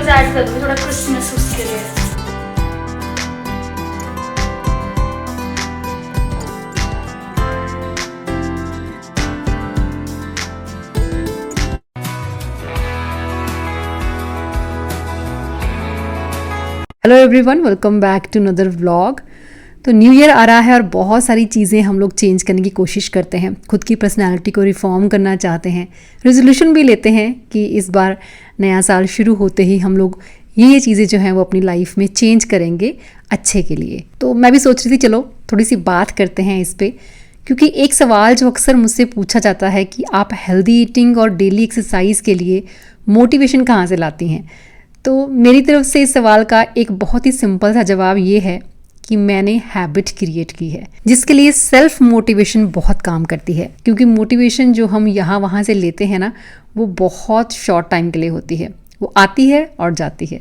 Flavours add कर दूंगी थोड़ा क्रिस्पनेस उसके लिए। Hello everyone, welcome back to another vlog. तो न्यू ईयर आ रहा है और बहुत सारी चीज़ें हम लोग चेंज करने की कोशिश करते हैं, खुद की पर्सनालिटी को रिफॉर्म करना चाहते हैं, रेजोल्यूशन भी लेते हैं कि इस बार नया साल शुरू होते ही हम लोग ये चीज़ें जो हैं वो अपनी लाइफ में चेंज करेंगे अच्छे के लिए। तो मैं भी सोच रही थी चलो थोड़ी सी बात करते हैं इस पर, क्योंकि एक सवाल जो अक्सर मुझसे पूछा जाता है कि आप हेल्दी ईटिंग और डेली एक्सरसाइज के लिए मोटिवेशन कहाँ से लाती हैं। तो मेरी तरफ से इस सवाल का एक बहुत ही सिंपल सा जवाब ये है कि मैंने हैबिट क्रिएट की है, जिसके लिए सेल्फ मोटिवेशन बहुत काम करती है। क्योंकि मोटिवेशन जो हम यहाँ वहाँ से लेते हैं ना, वो बहुत शॉर्ट टाइम के लिए होती है, वो आती है और जाती है।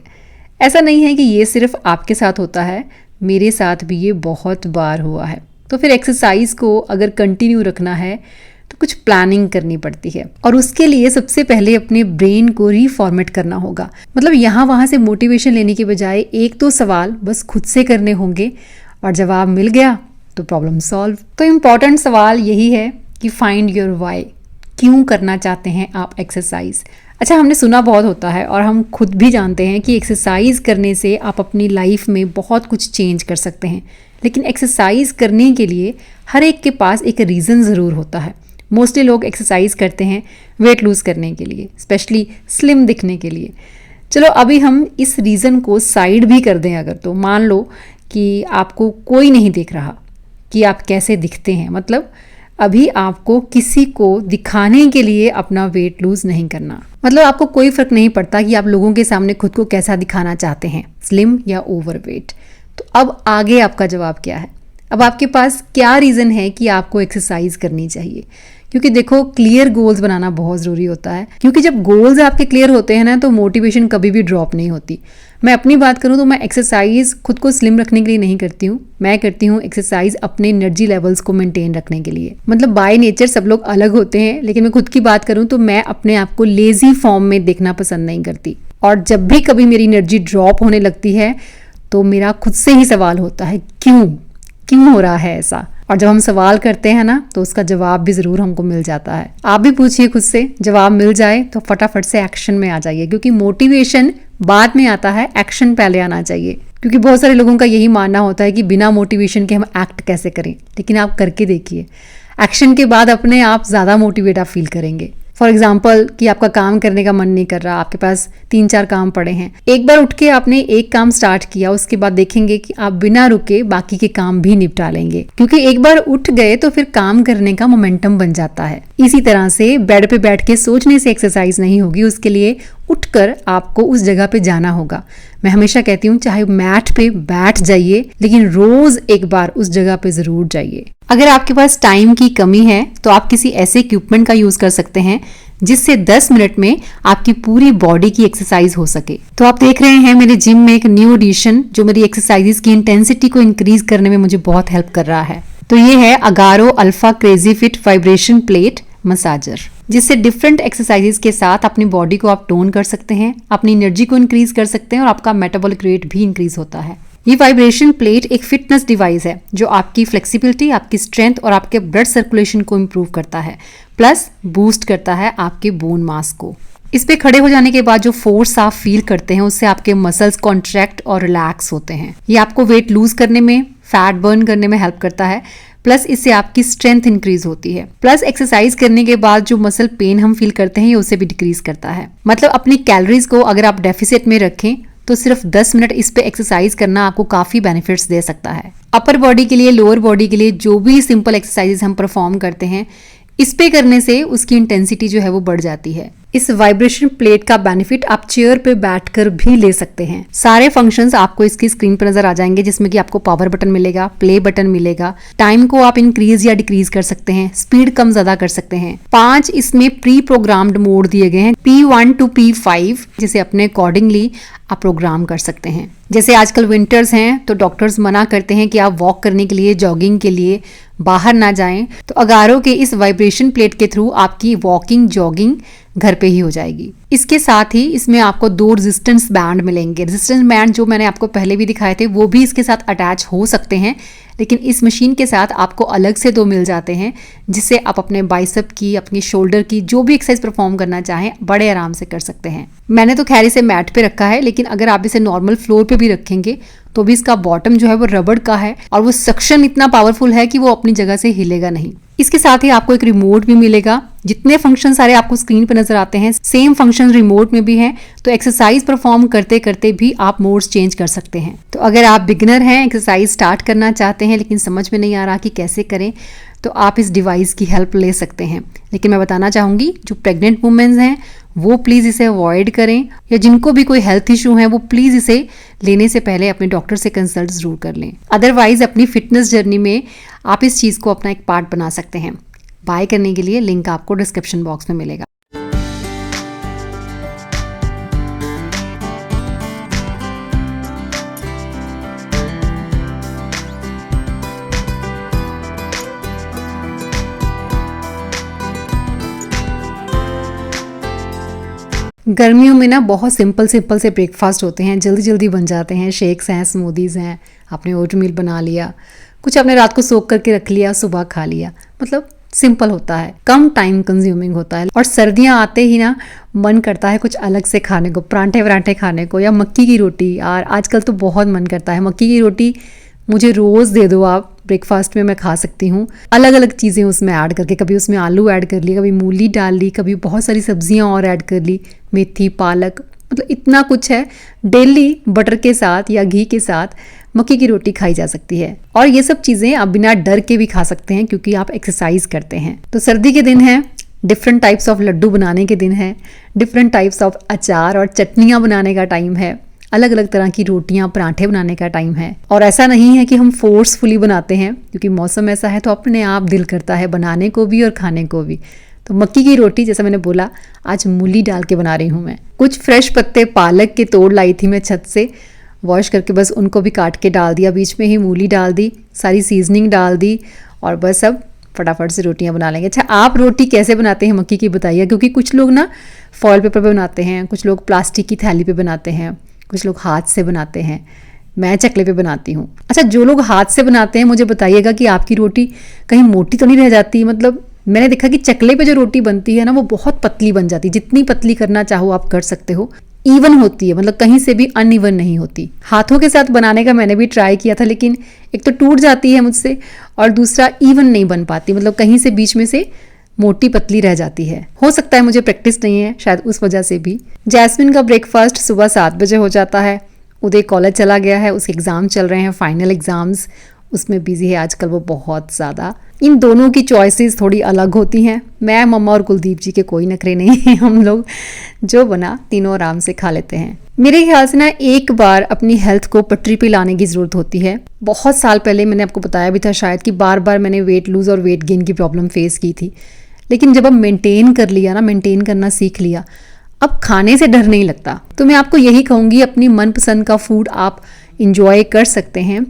ऐसा नहीं है कि ये सिर्फ आपके साथ होता है, मेरे साथ भी ये बहुत बार हुआ है। तो फिर एक्सरसाइज को अगर कंटिन्यू रखना है तो कुछ प्लानिंग करनी पड़ती है, और उसके लिए सबसे पहले अपने ब्रेन को रीफॉर्मेट करना होगा। मतलब यहाँ वहाँ से मोटिवेशन लेने के बजाय एक दो सवाल बस खुद से करने होंगे, और जवाब मिल गया तो प्रॉब्लम सॉल्व। तो इम्पॉर्टेंट सवाल यही है कि फाइंड योर वाई, क्यों करना चाहते हैं आप एक्सरसाइज। अच्छा, हमने सुना बहुत होता है और हम खुद भी जानते हैं कि एक्सरसाइज करने से आप अपनी लाइफ में बहुत कुछ चेंज कर सकते हैं, लेकिन एक्सरसाइज करने के लिए हर एक के पास एक रीज़न ज़रूर होता है। मोस्टली लोग एक्सरसाइज करते हैं वेट लूज़ करने के लिए, स्पेशली स्लिम दिखने के लिए। चलो अभी हम इस रीज़न को साइड भी कर दें अगर, तो मान लो कि आपको कोई नहीं देख रहा कि आप कैसे दिखते हैं। मतलब अभी आपको किसी को दिखाने के लिए अपना वेट लूज़ नहीं करना। मतलब आपको कोई फ़र्क नहीं पड़ता कि आप लोगों के सामने खुद को कैसा दिखाना चाहते हैं, स्लिम या ओवरवेट। तो अब आगे आपका जवाब क्या है? अब आपके पास क्या रीज़न है कि आपको एक्सरसाइज करनी चाहिए? क्योंकि देखो, क्लियर गोल्स बनाना बहुत ज़रूरी होता है, क्योंकि जब गोल्स आपके क्लियर होते हैं ना, तो मोटिवेशन कभी भी ड्रॉप नहीं होती। मैं अपनी बात करूँ तो मैं एक्सरसाइज खुद को स्लिम रखने के लिए नहीं करती हूँ, मैं करती हूँ एक्सरसाइज अपने एनर्जी लेवल्स को मेंटेन रखने के लिए। मतलब बाय नेचर सब लोग अलग होते हैं, लेकिन मैं खुद की बात करूँ तो मैं अपने आप को लेजी फॉर्म में देखना पसंद नहीं करती। और जब भी कभी मेरी एनर्जी ड्रॉप होने लगती है तो मेरा खुद से ही सवाल होता है, क्यों हो रहा है ऐसा। और जब हम सवाल करते हैं ना, तो उसका जवाब भी ज़रूर हमको मिल जाता है। आप भी पूछिए खुद से, जवाब मिल जाए तो फटाफट से एक्शन में आ जाइए, क्योंकि मोटिवेशन बाद में आता है, एक्शन पहले आना चाहिए। क्योंकि बहुत सारे लोगों का यही मानना होता है कि बिना मोटिवेशन के हम एक्ट कैसे करें, लेकिन आप करके देखिए, एक्शन के बाद अपने आप ज़्यादा मोटिवेट आप फील करेंगे। फॉर एग्जाम्पल कि आपका काम करने का मन नहीं कर रहा, आपके पास 3-4 काम पड़े हैं, एक बार उठ के आपने एक काम स्टार्ट किया, उसके बाद देखेंगे कि आप बिना रुके बाकी के काम भी निपटा लेंगे, क्योंकि एक बार उठ गए तो फिर काम करने का मोमेंटम बन जाता है। इसी तरह से बेड पे बैठ के सोचने से एक्सरसाइज नहीं होगी, उसके लिए उठकर आपको उस जगह पे जाना होगा। मैं हमेशा कहती हूँ, चाहे मैट पे बैठ जाइए, लेकिन रोज एक बार उस जगह पे जरूर जाइए। अगर आपके पास टाइम की कमी है तो आप किसी ऐसे इक्विपमेंट का यूज कर सकते हैं जिससे 10 मिनट में आपकी पूरी बॉडी की एक्सरसाइज हो सके। तो आप देख रहे हैं मेरे जिम में एक न्यू एडिशन जो मेरी एक्सरसाइजेस की इंटेंसिटी को इंक्रीज करने में मुझे बहुत हेल्प कर रहा है। तो ये है Agaro alpha crazy fit vibration plate massager, जिससे डिफरेंट एक्सरसाइजेस के साथ अपनी बॉडी को आप टोन कर सकते हैं, अपनी एनर्जी को इंक्रीज कर सकते हैं, और आपका मेटाबॉलिक रेट भी इंक्रीज होता है। ये वाइब्रेशन प्लेट एक फिटनेस डिवाइस है जो आपकी फ्लेक्सिबिलिटी, आपकी स्ट्रेंथ और आपके ब्लड सर्कुलेशन को इम्प्रूव करता है, प्लस बूस्ट करता है आपके बोन मास को। इस पे खड़े हो जाने के बाद जो फोर्स आप फील करते हैं, उससे आपके मसल्स कॉन्ट्रैक्ट और रिलैक्स होते हैं। ये आपको वेट लूज करने में, फैट बर्न करने में हेल्प करता है, प्लस इससे आपकी स्ट्रेंथ इंक्रीज होती है। प्लस एक्सरसाइज करने के बाद जो मसल पेन हम फील करते हैं, ये उसे भी डिक्रीज करता है। मतलब अपनी कैलोरीज को अगर आप डेफिसिट में रखें तो सिर्फ 10 मिनट इस पे एक्सरसाइज करना आपको काफी बेनिफिट्स दे सकता है। अपर बॉडी के लिए, लोअर बॉडी के लिए जो भी सिंपल एक्सरसाइजेस हम परफॉर्म करते हैं, इस पे करने से उसकी इंटेंसिटी जो है वो बढ़ जाती है। इस वाइब्रेशन प्लेट का बेनिफिट आप चेयर पे बैठकर भी ले सकते हैं। सारे फंक्शंस आपको इसकी स्क्रीन पर नजर आ जाएंगे, जिसमें कि आपको पावर बटन मिलेगा, प्ले बटन मिलेगा, टाइम को आप इंक्रीज या डिक्रीज कर सकते हैं, स्पीड कम ज्यादा कर सकते हैं। 5 इसमें प्री प्रोग्राम्ड मोड दिए गए हैं, P1 to P5, जिसे अपने अकॉर्डिंगली आप प्रोग्राम कर सकते हैं। जैसे आजकल विंटर्स हैं तो डॉक्टर्स मना करते हैं कि आप वॉक करने के लिए, जॉगिंग के लिए बाहर ना जाएं, तो अगारो के इस वाइब्रेशन प्लेट के थ्रू आपकी वॉकिंग जॉगिंग घर पे ही हो जाएगी। इसके साथ ही इसमें आपको 2 रेजिस्टेंस बैंड मिलेंगे। रेजिस्टेंस बैंड जो मैंने आपको पहले भी दिखाए थे वो भी इसके साथ अटैच हो सकते हैं, लेकिन इस मशीन के साथ आपको अलग से 2 मिल जाते हैं, जिससे आप अपने बाइसेप की, अपनी शोल्डर की जो भी एक्सरसाइज परफॉर्म करना चाहें बड़े आराम से कर सकते हैं। मैंने तो खैर इसे मैट पे रखा है, लेकिन अगर आप इसे नॉर्मल फ्लोर पे भी रखेंगे तो भी इसका बॉटम जो है वो रबड़ का है और वो सक्शन इतना पावरफुल है कि वो अपनी जगह से हिलेगा नहीं। इसके साथ ही आपको एक रिमोट भी मिलेगा। जितने फंक्शन सारे आपको स्क्रीन पर नजर आते हैं सेम फंक्शन रिमोट में भी हैं, तो एक्सरसाइज परफॉर्म करते करते भी आप मोड्स चेंज कर सकते हैं। तो अगर आप बिगिनर हैं, एक्सरसाइज स्टार्ट करना चाहते हैं लेकिन समझ में नहीं आ रहा कि कैसे करें, तो आप इस डिवाइस की हेल्प ले सकते हैं। लेकिन मैं बताना चाहूँगी जो प्रेग्नेंट वुमेन्स हैं वो प्लीज़ इसे अवॉइड करें, या जिनको भी कोई हेल्थ इशू है वो प्लीज़ इसे लेने से पहले अपने डॉक्टर से कंसल्ट ज़रूर कर लें। अदरवाइज अपनी फिटनेस जर्नी में आप इस चीज़ को अपना एक पार्ट बना सकते हैं। बाय करने के लिए लिंक आपको डिस्क्रिप्शन बॉक्स में मिलेगा। गर्मियों में ना बहुत सिंपल से ब्रेकफास्ट होते हैं, जल्दी जल्दी बन जाते हैं। शेक्स हैं, स्मूदीज़ हैं, आपने ओटमील बना लिया, कुछ आपने रात को सोक करके रख लिया, सुबह खा लिया। मतलब सिंपल होता है, कम टाइम कंज्यूमिंग होता है। और सर्दियां आते ही ना मन करता है कुछ अलग से खाने को, परांठे वरांठे खाने को, या मक्की की रोटी। यार आजकल तो बहुत मन करता है मक्की की रोटी, मुझे रोज़ दे दो आप, ब्रेकफास्ट में मैं खा सकती हूँ। अलग अलग चीज़ें उसमें ऐड करके, कभी उसमें आलू ऐड कर लिया, कभी मूली डाल ली, कभी बहुत सारी सब्जियां और ऐड कर ली, मेथी, पालक, मतलब इतना कुछ है। डेली बटर के साथ या घी के साथ मक्की की रोटी खाई जा सकती है। और ये सब चीज़ें आप बिना डर के भी खा सकते हैं क्योंकि आप एक्सरसाइज करते हैं। तो सर्दी के दिन है, डिफरेंट टाइप्स ऑफ लड्डू बनाने के दिन है, डिफरेंट टाइप्स ऑफ अचार और चटनियाँ बनाने का टाइम है, अलग अलग तरह की रोटियां, पराठे बनाने का टाइम है। और ऐसा नहीं है कि हम फोर्सफुली बनाते हैं, क्योंकि मौसम ऐसा है तो अपने आप दिल करता है बनाने को भी और खाने को भी। तो मक्की की रोटी जैसा मैंने बोला, आज मूली डाल के बना रही हूँ मैं। कुछ फ्रेश पत्ते पालक के तोड़ लाई थी मैं छत से, वॉश करके बस उनको भी काट के डाल दिया, बीच में ही मूली डाल दी, सारी सीजनिंग डाल दी और बस अब फटाफट से रोटियां बना लेंगे। अच्छा, आप रोटी कैसे बनाते हैं मक्की की बताइए, क्योंकि कुछ लोग ना फॉयल पेपर पे बनाते हैं, कुछ लोग प्लास्टिक की थैली पे बनाते हैं, कुछ लोग हाथ से बनाते हैं, मैं चकले पे बनाती हूँ। अच्छा, जो लोग हाथ से बनाते हैं मुझे बताइएगा कि आपकी रोटी कहीं मोटी तो नहीं रह जाती। मतलब मैंने देखा कि चकले पे जो रोटी बनती है ना वो बहुत पतली बन जाती है, जितनी पतली करना चाहो आप कर सकते हो, इवन होती है, मतलब कहीं से भी अनइवन नहीं होती। हाथों के साथ बनाने का मैंने भी ट्राई किया था, लेकिन एक तो टूट जाती है मुझसे और दूसरा इवन नहीं बन पाती, मतलब कहीं से बीच में से मोटी पतली रह जाती है। हो सकता है मुझे प्रैक्टिस नहीं है, शायद उस वजह से भी। जैस्मिन का ब्रेकफास्ट सुबह 7 बजे हो जाता है। उदय कॉलेज चला गया है, उसके एग्ज़ाम चल रहे हैं, फाइनल एग्ज़ाम्स, उसमें बिजी है आजकल वो बहुत ज़्यादा। इन दोनों की चॉइसेस थोड़ी अलग होती हैं। मैं, मम्मा और कुलदीप जी के कोई नखरे नहीं हैं, हम लोग जो बना तीनों आराम से खा लेते हैं। मेरे ख्याल से ना एक बार अपनी हेल्थ को पटरी पे लाने की ज़रूरत होती है। बहुत साल पहले मैंने आपको बताया भी था शायद कि बार बार मैंने वेट लूज़ और वेट गेन की प्रॉब्लम फेस की थी, लेकिन जब अब मेंटेन कर लिया ना, मेंटेन करना सीख लिया, अब खाने से डर नहीं लगता। तो मैं आपको यही कहूँगी, अपनी मनपसंद का फूड आप इंजॉय कर सकते हैं,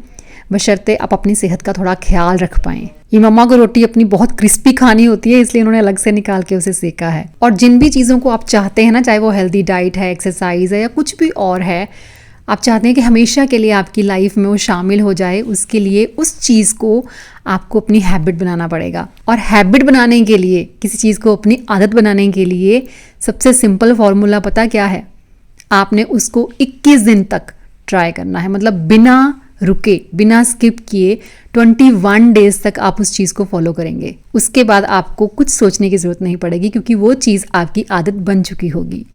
बशर्ते आप अपनी सेहत का थोड़ा ख्याल रख पाएँ। ये मम्मा को रोटी अपनी बहुत क्रिस्पी खानी होती है, इसलिए उन्होंने अलग से निकाल के उसे सेका है। और जिन भी चीज़ों को आप चाहते हैं ना, चाहे वो हेल्दी डाइट है, एक्सरसाइज है या कुछ भी और है, आप चाहते हैं कि हमेशा के लिए आपकी लाइफ में वो शामिल हो जाए, उसके लिए उस चीज़ को आपको अपनी हैबिट बनाना पड़ेगा। और हैबिट बनाने के लिए, किसी चीज़ को अपनी आदत बनाने के लिए सबसे सिंपल फॉर्मूला पता क्या है? आपने उसको 21 दिन तक ट्राई करना है, मतलब बिना रुके, बिना स्किप किए 21 डेज तक आप उस चीज़ को फॉलो करेंगे। उसके बाद आपको कुछ सोचने की ज़रूरत नहीं पड़ेगी, क्योंकि वो चीज़ आपकी आदत बन चुकी होगी।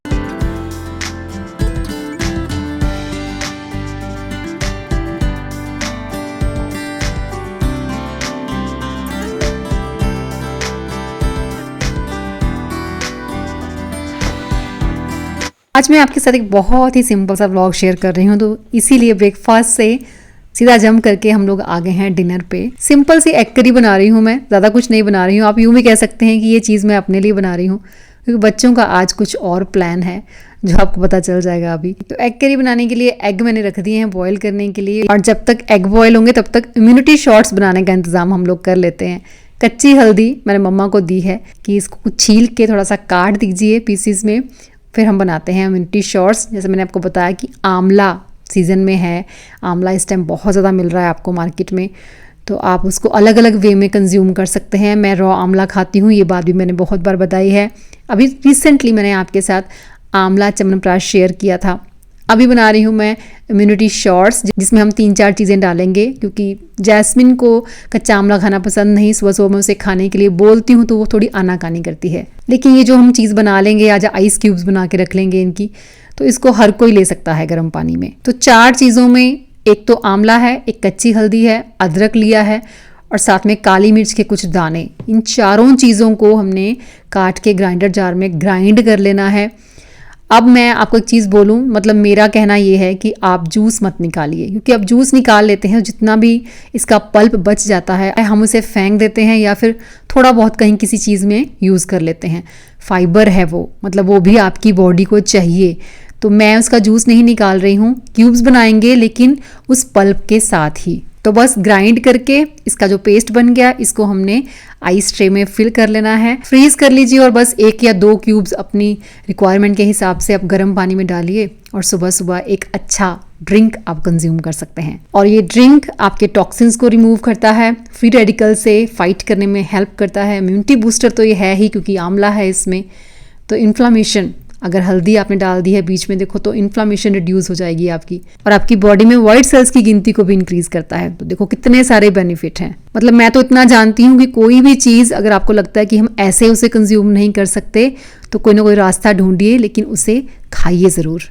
आज मैं आपके साथ एक बहुत ही सिंपल सा व्लॉग शेयर कर रही हूँ, तो इसीलिए ब्रेकफास्ट से सीधा जम करके हम लोग आ गए हैं डिनर पे। सिंपल सी एग करी बना रही हूँ मैं, ज़्यादा कुछ नहीं बना रही हूँ। आप यूँ भी कह सकते हैं कि ये चीज़ मैं अपने लिए बना रही हूँ। क्योंकि बच्चों का आज कुछ और प्लान है जो आपको पता चल जाएगा अभी। तो एग करी बनाने के लिए एग मैंने रख दिए हैं बॉईल करने के लिए, और जब तक एग बॉईल होंगे तब तक इम्यूनिटी शॉट्स बनाने का इंतजाम हम लोग कर लेते हैं। कच्ची हल्दी मैंने मम्मा को दी है कि इसको कुछ छील के थोड़ा सा काट दीजिए पीसीस में, फिर हम बनाते हैं इम्यूनिटी शॉट्स। जैसे मैंने आपको बताया कि आंवला सीज़न में है, आंवला इस टाइम बहुत ज़्यादा मिल रहा है आपको मार्केट में, तो आप उसको अलग अलग वे में कंज्यूम कर सकते हैं। मैं रॉ आंवला खाती हूँ, ये बात भी मैंने बहुत बार बताई है। अभी रिसेंटली मैंने आपके साथ आंवला च्यवनप्राश शेयर किया था। अभी बना रही हूँ मैं इम्यूनिटी शॉट्स, जिसमें हम 3-4 चीज़ें डालेंगे, क्योंकि जैस्मिन को कच्चा आंवला खाना पसंद नहीं। सुबह सुबह मैं उसे खाने के लिए बोलती हूँ तो वो थोड़ी आनाकानी करती है। लेकिन ये जो हम चीज़ बना लेंगे, आज आइस क्यूब्स बना के रख लेंगे इनकी, तो इसको हर कोई ले सकता है गर्म पानी में। तो 4 चीज़ों में, एक तो आंवला है, एक कच्ची हल्दी है, अदरक लिया है और साथ में काली मिर्च के कुछ दाने। इन चारों चीज़ों को हमने काट के ग्राइंडर जार में ग्राइंड कर लेना है। अब मैं आपको एक चीज़ बोलूँ, मतलब मेरा कहना ये है कि आप जूस मत निकालिए, क्योंकि अब जूस निकाल लेते हैं, जितना भी इसका पल्प बच जाता है हम उसे फेंक देते हैं या फिर थोड़ा बहुत कहीं किसी चीज़ में यूज़ कर लेते हैं। फाइबर है वो, मतलब वो भी आपकी बॉडी को चाहिए। तो मैं उसका जूस नहीं निकाल रही हूँ, क्यूब्स बनाएंगे लेकिन उस पल्प के साथ ही। तो बस ग्राइंड करके इसका जो पेस्ट बन गया, इसको हमने आइस ट्रे में फिल कर लेना है। फ्रीज कर लीजिए और बस 1 या 2 क्यूब्स अपनी रिक्वायरमेंट के हिसाब से आप गर्म पानी में डालिए और सुबह सुबह एक अच्छा ड्रिंक आप कंज्यूम कर सकते हैं। और ये ड्रिंक आपके टॉक्सिन्स को रिमूव करता है, फ्री रेडिकल से फाइट करने में हेल्प करता है। इम्यूनिटी बूस्टर तो ये है ही, क्योंकि आंवला है इसमें। तो इन्फ्लामेशन, अगर हल्दी आपने डाल दी है बीच में, देखो तो इन्फ्लामेशन रिड्यूस हो जाएगी आपकी, और आपकी बॉडी में वाइट सेल्स की गिनती को भी इंक्रीज करता है। तो देखो कितने सारे बेनिफिट हैं। मतलब मैं तो इतना जानती हूँ कि कोई भी चीज़ अगर आपको लगता है कि हम ऐसे उसे कंज्यूम नहीं कर सकते, तो कोई ना कोई रास्ता ढूंढिए, लेकिन उसे खाइए ज़रूर।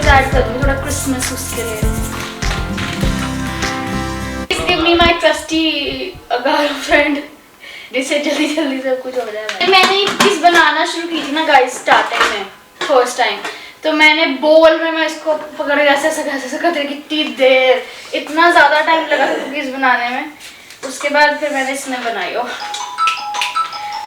ऐड कर दूंगी थोड़ा क्रिसमस उसके लिए। Give me my trustee girlfriend, जिससे जल्दी जल्दी सब कुछ हो जाए। मैंने ये चीज बनाना शुरू की थी ना गाइस स्टार्टिंग में, फर्स्ट टाइम, तो मैंने बोल में मैं इसको पकड़ के ऐसे करते कितनी देर, इतना ज़्यादा टाइम लगा था कुकीज़ बनाने में। उसके बाद फिर मैंने इसमें बनाई।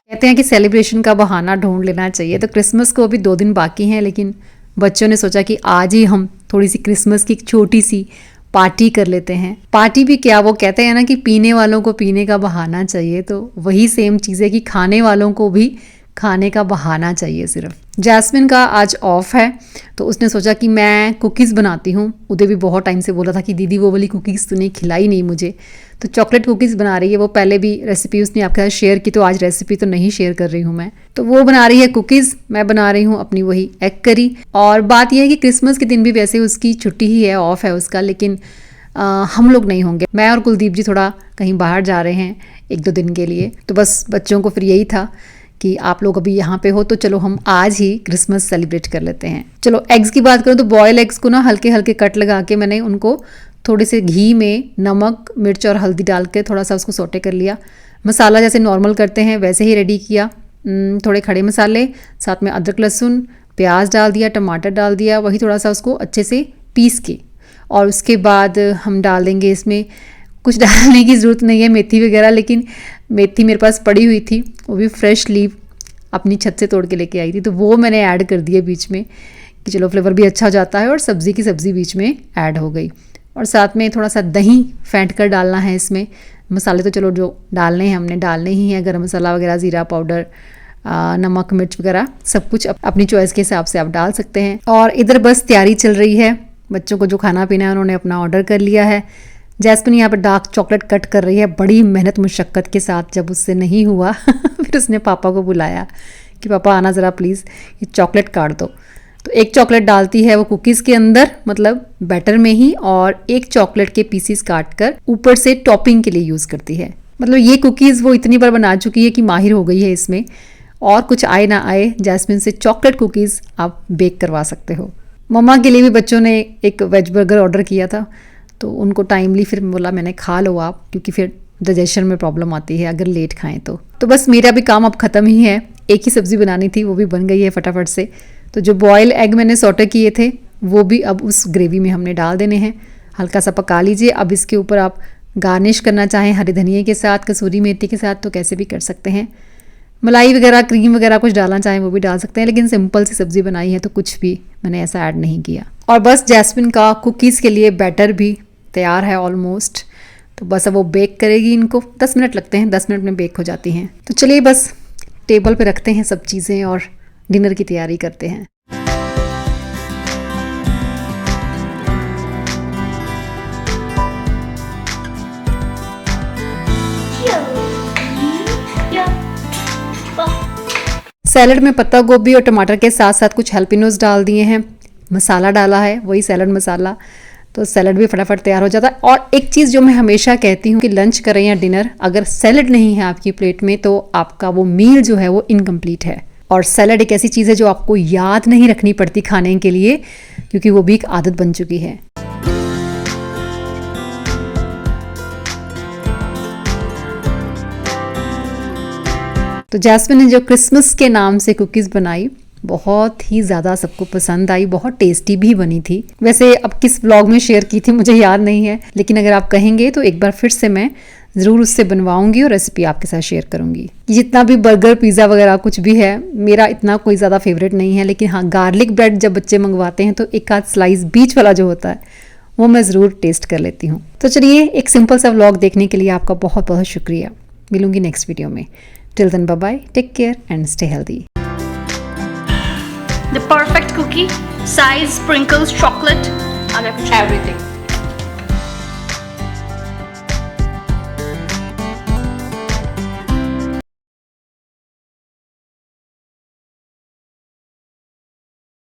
कहते हैं कि सेलिब्रेशन का बहाना ढूंढ लेना चाहिए। तो क्रिसमस को अभी 2 दिन बाकी हैं, लेकिन बच्चों ने सोचा कि आज ही हम थोड़ी सी क्रिसमस की एक छोटी सी पार्टी कर लेते हैं। पार्टी भी क्या, वो कहते हैं ना कि पीने वालों को पीने का बहाना चाहिए, तो वही सेम चीज़ है कि खाने वालों को भी खाने का बहाना चाहिए सिर्फ। जैस्मिन का आज ऑफ है, तो उसने सोचा कि मैं कुकीज़ बनाती हूँ। उदय भी बहुत टाइम से बोला था कि दीदी वो वाली कुकीज़ तूने खिलाई नहीं मुझे, तो चॉकलेट कुकीज़ बना रही है। वो पहले भी रेसिपी उसने आपके साथ शेयर की, तो आज रेसिपी तो नहीं शेयर कर रही हूँ मैं। तो वो बना रही है कुकीज़, मैं बना रही हूँ अपनी वही एग करी। और बात यह है कि क्रिसमस के दिन भी वैसे उसकी छुट्टी ही है, ऑफ है उसका, लेकिन हम लोग नहीं होंगे। मैं और कुलदीप जी थोड़ा कहीं बाहर जा रहे हैं 1-2 दिन के लिए, तो बस बच्चों को फिर यही था कि आप लोग अभी यहाँ पे हो तो चलो हम आज ही क्रिसमस सेलिब्रेट कर लेते हैं। चलो एग्स की बात करूँ तो बॉयल एग्स को ना हल्के हल्के कट लगा के मैंने उनको थोड़े से घी में नमक, मिर्च और हल्दी डाल के थोड़ा सा उसको सोटे कर लिया। मसाला जैसे नॉर्मल करते हैं वैसे ही रेडी किया। थोड़े खड़े मसाले, साथ में अदरक लहसुन, प्याज डाल दिया, टमाटर डाल दिया, वही थोड़ा सा उसको अच्छे से पीस के, और उसके बाद हम डाल देंगे इसमें, कुछ डालने की ज़रूरत नहीं है मेथी वगैरह, लेकिन मेथी मेरे पास पड़ी हुई थी, वो भी फ्रेश लीव अपनी छत से तोड़ के लेके आई थी, तो वो मैंने ऐड कर दिया बीच में कि चलो फ्लेवर भी अच्छा हो जाता है, और सब्ज़ी की सब्ज़ी बीच में ऐड हो गई। और साथ में थोड़ा सा दही फेंट कर डालना है इसमें। मसाले तो चलो जो डालने हैं हमने डालने ही हैं, गरम मसाला वगैरह, ज़ीरा पाउडर, नमक, मिर्च वगैरह सब कुछ अपनी चॉइस के हिसाब से आप डाल सकते हैं। और इधर बस तैयारी चल रही है, बच्चों को जो खाना पीना है उन्होंने अपना ऑर्डर कर लिया है। जैस्मिन यहाँ पर डार्क चॉकलेट कट कर रही है बड़ी मेहनत मुशक्क़त के साथ। जब उससे नहीं हुआ फिर उसने पापा को बुलाया कि पापा आना ज़रा प्लीज़, ये चॉकलेट काट दो। तो एक चॉकलेट डालती है वो कुकीज़ के अंदर, मतलब बैटर में ही, और एक चॉकलेट के पीसीस काट कर ऊपर से टॉपिंग के लिए यूज़ करती है। मतलब ये कुकीज़ वो इतनी बार बना चुकी है कि माहिर हो गई है इसमें, और कुछ आए ना आए जैस्मिन से चॉकलेट कुकीज़ आप बेक करवा सकते हो। मम्मा के लिए भी बच्चों ने एक वेज बर्गर ऑर्डर किया था, तो उनको टाइमली फिर बोला मैंने खा लो आप, क्योंकि फिर डाइजेशन में प्रॉब्लम आती है अगर लेट खाएं तो बस मेरा भी काम अब ख़त्म ही है। एक ही सब्ज़ी बनानी थी, वो भी बन गई है फटाफट से। तो जो बॉयल एग मैंने सॉटे किए थे वो भी अब उस ग्रेवी में हमने डाल देने हैं। हल्का सा पका लीजिए। अब इसके ऊपर आप गार्निश करना चाहें हरे धनिए के साथ, कसूरी मेथी के साथ, तो कैसे भी कर सकते हैं। मलाई वगैरह, क्रीम वगैरह कुछ डालना चाहें वो भी डाल सकते हैं, लेकिन सिंपल सी सब्ज़ी बनाई है तो कुछ भी मैंने ऐसा ऐड नहीं किया। और बस जैस्मिन का कुकीज़ के लिए बैटर भी तैयार है ऑलमोस्ट। तो बस अब वो बेक करेगी। इनको 10 मिनट लगते हैं, 10 मिनट में बेक हो जाती हैं। तो चलिए बस टेबल पे रखते हैं सब चीज़ें और डिनर की तैयारी करते हैं। सैलड में पत्ता गोभी और टमाटर के साथ साथ कुछ हैल्पिनोस डाल दिए हैं, मसाला डाला है, वही सैलड मसाला, तो सैलड भी फटाफट तैयार हो जाता है। और एक चीज़ जो मैं हमेशा कहती हूँ कि लंच करें या डिनर, अगर सैलड नहीं है आपकी प्लेट में तो आपका वो मील जो है वो इनकम्प्लीट है। और सैलड एक ऐसी चीज़ है जो आपको याद नहीं रखनी पड़ती खाने के लिए, क्योंकि वो भी एक आदत बन चुकी है। तो जैस्मिन ने जो क्रिसमस के नाम से कुकीज़ बनाई, बहुत ही ज़्यादा सबको पसंद आई, बहुत टेस्टी भी बनी थी। वैसे अब किस व्लॉग में शेयर की थी मुझे याद नहीं है, लेकिन अगर आप कहेंगे तो एक बार फिर से मैं ज़रूर उससे बनवाऊंगी और रेसिपी आपके साथ शेयर करूंगी। जितना भी बर्गर, पिज़्ज़ा वगैरह कुछ भी है, मेरा इतना कोई ज़्यादा फेवरेट नहीं है, लेकिन हाँ, गार्लिक ब्रेड जब बच्चे मंगवाते हैं तो एक आध स्लाइस बीच वाला जो होता है वो मैं ज़रूर टेस्ट कर लेती हूँ। तो चलिए, एक सिंपल सा व्लॉग देखने के लिए आपका बहुत बहुत शुक्रिया। मिलूंगी नेक्स्ट वीडियो में। Till then, bye-bye, take care and stay healthy. The perfect cookie, size, sprinkles, chocolate, everything.